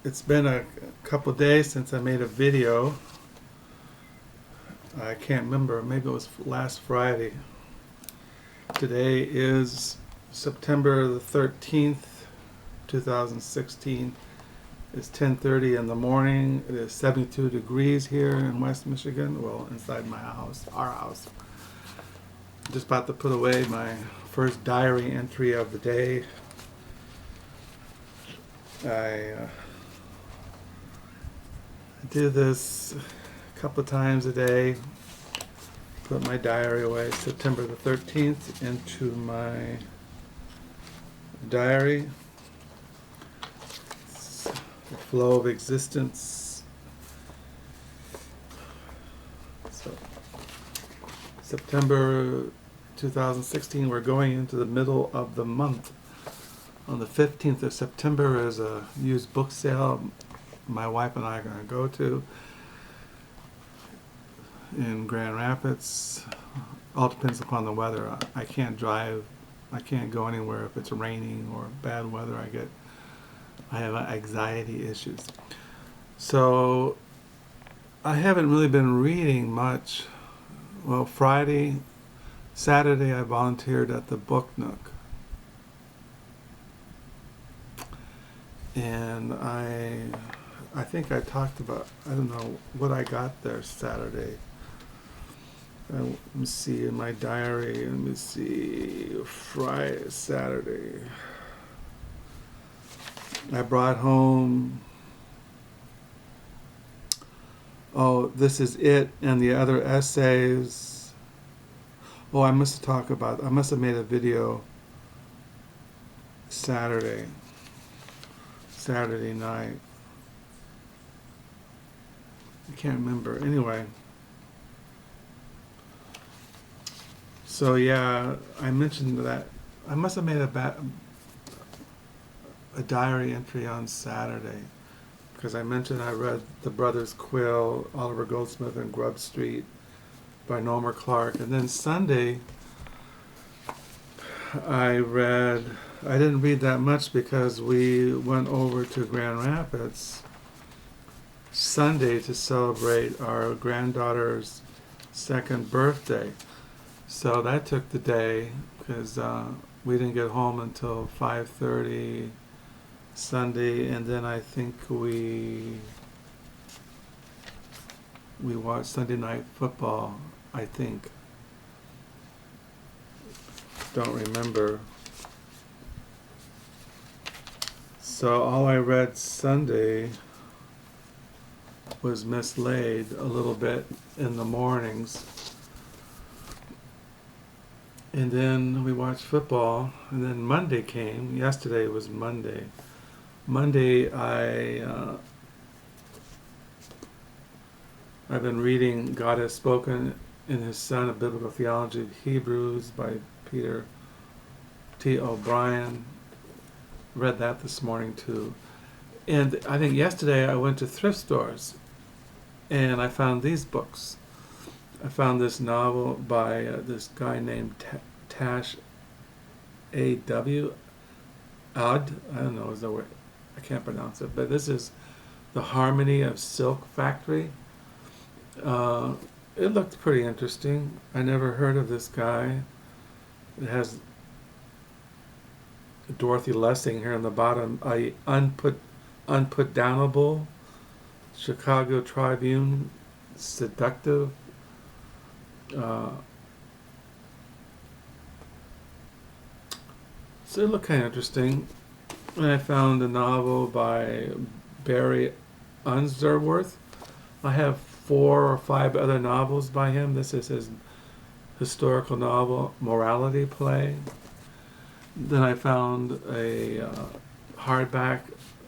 It's been a couple days since I made a video. I can't remember, maybe it was last Friday. Today is September the 13th, 2016. It's 10:30 in the morning. It is 72 degrees here in West Michigan. Well, inside my house, our house. Just about to put away my first diary entry of the day. I do this a couple of times a day. Put my diary away, September the 13th, into my diary. It's the flow of existence. So, September 2016, we're going into the middle of the month. On the 15th of September is a used book sale my wife and I are going to go to in Grand Rapids. All depends upon the weather. I can't drive. I can't go anywhere if it's raining or bad weather. I have anxiety issues. So I haven't really been reading much. Well, Saturday I volunteered at the Book Nook. And I think I talked about, I don't know what I got there Saturday. Let me see in my diary. Let me see. Saturday. I brought home, oh, This Is It and the other essays. Oh, I must have made a video Saturday night. I can't remember. Anyway. So yeah, I mentioned that I must have made a diary entry on Saturday because I mentioned I read The Brothers Quill, Oliver Goldsmith, and Grub Street by Norma, Clarke. And then Sunday I didn't read that much because we went over to Grand Rapids Sunday to celebrate our granddaughter's second birthday. So that took the day because we didn't get home until 5:30 Sunday, and then I think we watched Sunday Night Football, I think. Don't remember. So all I read Sunday was Mislaid a little bit in the mornings. And then we watched football, and then Monday came. Yesterday was Monday. Monday I've been reading God Has Spoken in His Son, A Biblical Theology of Hebrews by Peter T. O'Brien. Read that this morning too. And I think yesterday I went to thrift stores and I found these books. I found this novel by this guy named Tash A.W. Odd. I don't know, is the word. I can't pronounce it. But this is The Harmony of Silk Factory. It looked pretty interesting. I never heard of this guy. It has Dorothy Lessing here on the bottom. Unputdownable, Chicago Tribune, seductive. So it looked kind of interesting. And I found a novel by Barry Unsworth. I have 4 or 5 other novels by him. This is his historical novel, Morality Play. Then I found a hardback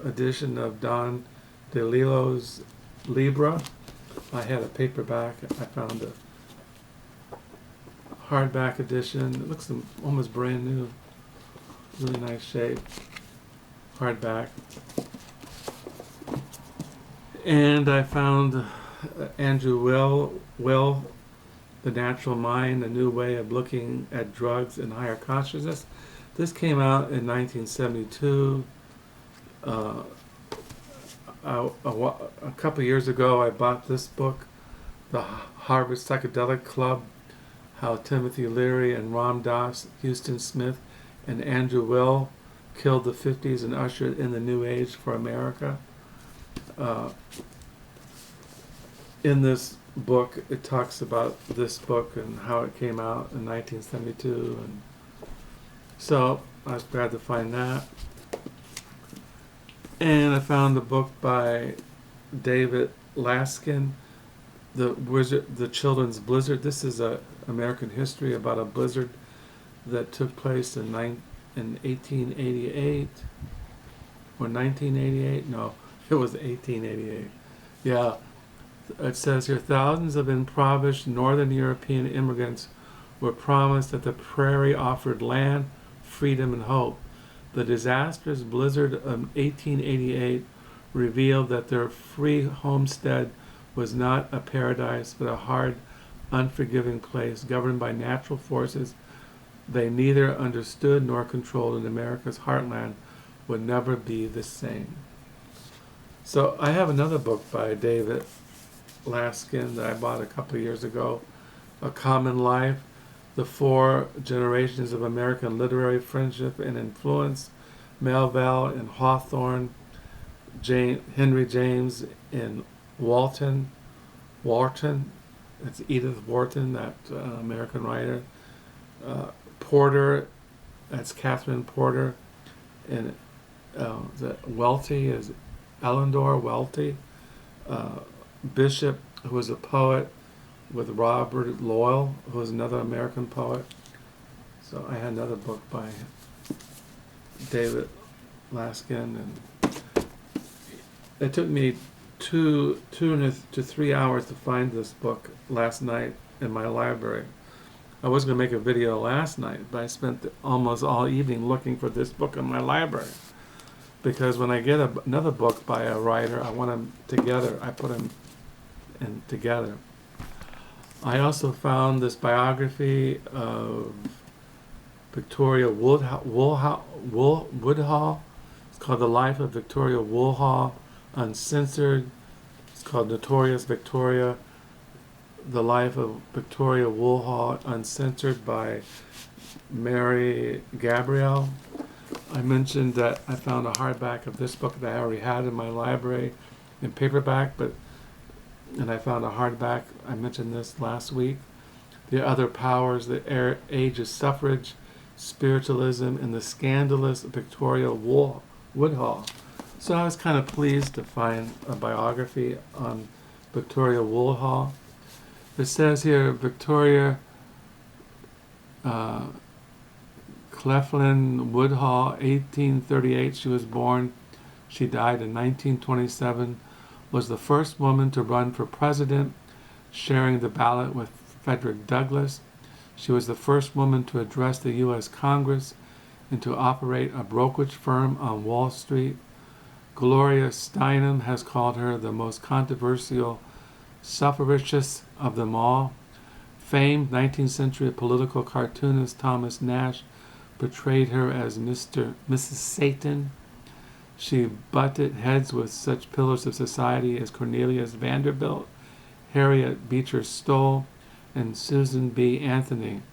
edition of Don Delillo's Libra. I had a paperback. I found a hardback edition. It looks almost brand new. Really nice shape. Hardback. And I found Andrew Will, The Natural Mind, A New Way of Looking at Drugs and Higher Consciousness. This came out in 1972. a couple years ago, I bought this book, The Harvard Psychedelic Club, How Timothy Leary and Ram Dass, Houston Smith, and Andrew Will killed the 50s and ushered in the new age for America. In this book, it talks about this book and how it came out in 1972, and so I was glad to find that. And I found a book by David Laskin, The Children's Blizzard. This is a American history about a blizzard that took place in 1888 or 1988. No, it was 1888. Yeah, it says here, thousands of impoverished northern European immigrants were promised that the prairie offered land, freedom, and hope. The disastrous blizzard of 1888 revealed that their free homestead was not a paradise, but a hard, unforgiving place governed by natural forces they neither understood nor controlled, and America's heartland would never be the same. So I have another book by David Laskin that I bought a couple of years ago, A Common Life, The Four Generations of American Literary Friendship and Influence, Melville and Hawthorne, Henry James in Wharton, it's Edith Wharton, that American writer, Porter, that's Catherine Porter, and Welty is Eleanor Welty, Bishop, who was a poet, with Robert Loyal, who was another American poet. So I had another book by David Laskin, and it took me two to 3 hours to find this book last night in my library. I was going to make a video last night, but I spent almost all evening looking for this book in my library. Because when I get another book by a writer, I want them together. I put them in together. I also found this biography of Victoria Woodhull. It's called The Life of Victoria Woodhull, uncensored. It's called Notorious Victoria, The Life of Victoria Woodhull, uncensored, by Mary Gabriel. I mentioned that I found a hardback of this book that I already had in my library in paperback, and I found a hardback. I mentioned this last week. The Other Powers, The Age of Suffrage, Spiritualism, and the Scandalous Victoria Woodhull. So I was kind of pleased to find a biography on Victoria Woodhull. It says here, Victoria Cleveland Woodhull, 1838 she was born. She died in 1927. Was the first woman to run for president, sharing the ballot with Frederick Douglass. She was the first woman to address the U.S. Congress and to operate a brokerage firm on Wall Street. Gloria Steinem has called her the most controversial suffragist of them all. Famed 19th century political cartoonist Thomas Nash portrayed her as Mrs. Satan. She butted heads with such pillars of society as Cornelius Vanderbilt, Harriet Beecher Stowe, and Susan B. Anthony.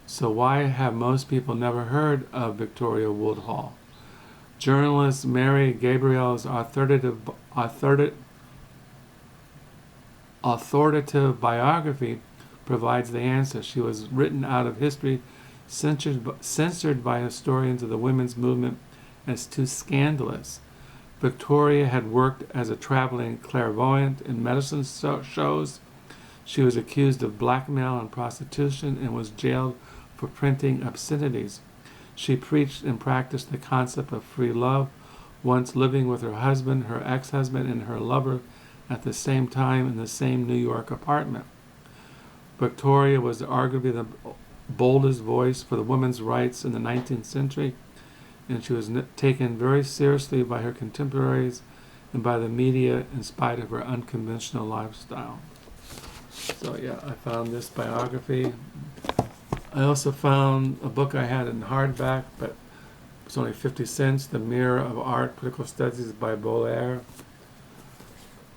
So why have most people never heard of Victoria Woodhull? Journalist Mary Gabriel's authoritative biography provides the answer. She was written out of history, censored by historians of the women's movement as too scandalous. Victoria had worked as a traveling clairvoyant in medicine shows. She was accused of blackmail and prostitution and was jailed for printing obscenities. She preached and practiced the concept of free love, once living with her husband, her ex-husband, and her lover at the same time in the same New York apartment. Victoria was arguably the boldest voice for the women's rights in the 19th century, and she was taken very seriously by her contemporaries and by the media in spite of her unconventional lifestyle. So yeah, I found this biography. I also found a book I had in hardback, but it's only 50 cents, The Mirror of Art, Political Studies by Baudelaire.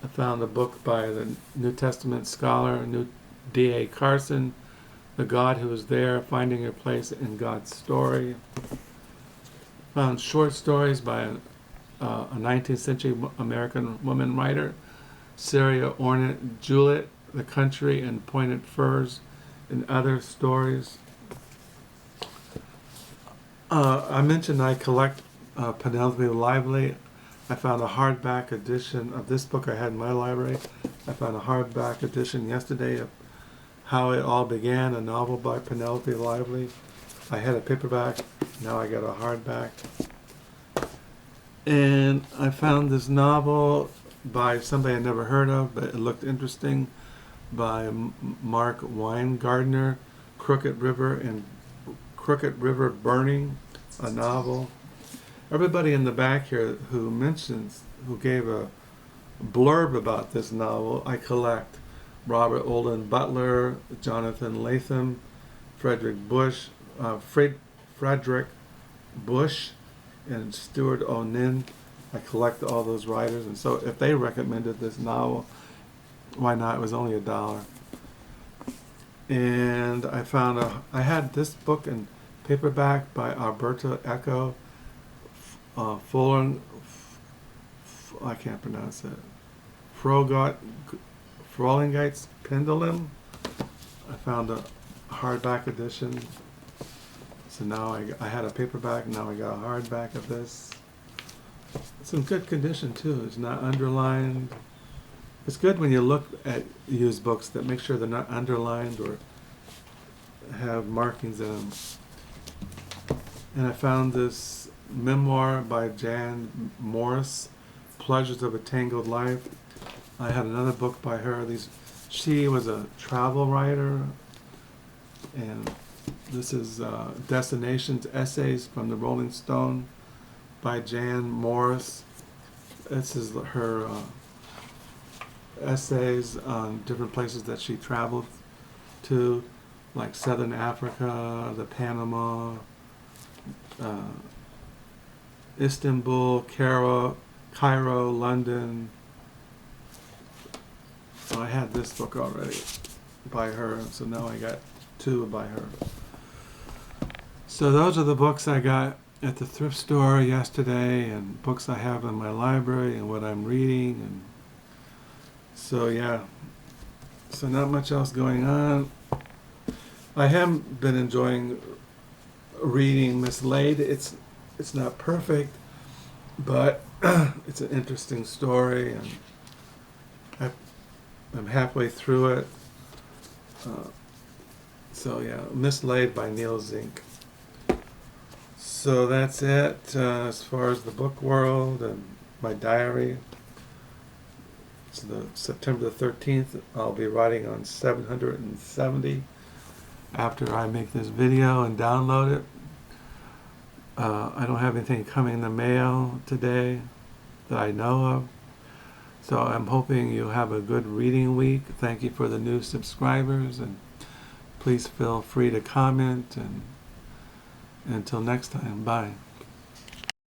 I found a book by the New Testament scholar, D.A. Carson, The God Who Is There, Finding Your Place in God's Story. Found short stories by a 19th century American woman writer, Orne, Jewett, The Country and Pointed Firs, and other stories. I mentioned I collect Penelope Lively. I found a hardback edition of this book I had in my library. I found a hardback edition yesterday of How It All Began, a novel by Penelope Lively. I had a paperback, now I got a hardback. And I found this novel by somebody I never heard of, but it looked interesting, by Mark Winegardner, Crooked River Burning, a novel. Everybody in the back here who gave a blurb about this novel, I collect. Robert Olin Butler, Jonathan Latham, Frederick Bush, and Stuart O'Nin. I collect all those writers, and so if they recommended this novel, why not? It was only $1. And I had this book in paperback by Alberto Eco, I can't pronounce it. Frolingite's Pendulum. I found a hardback edition. So now I had a paperback, now I got a hardback of this. It's in good condition too. It's not underlined. It's good when you look at used books that make sure they're not underlined or have markings in them. And I found this memoir by Jan Morris, Pleasures of a Tangled Life. I had another book by her. She was a travel writer, and this is Destinations, Essays from the Rolling Stone by Jan Morris. This is her essays on different places that she traveled to, like Southern Africa, the Panama, Istanbul, Cairo, London. So I had this book already by her, so now I got 2 by her. So those are the books I got at the thrift store yesterday, and books I have in my library and what I'm reading. And so yeah, so not much else going on. I have been enjoying reading Mislaid. It's not perfect, but it's an interesting story, and I'm halfway through it. So yeah, Mislaid by Nell Zink. So that's it as far as the book world and my diary. It's September the 13th. I'll be writing on 770 after I make this video and download it. I don't have anything coming in the mail today that I know of. So I'm hoping you have a good reading week. Thank you for the new subscribers, and please feel free to comment, and until next time, bye.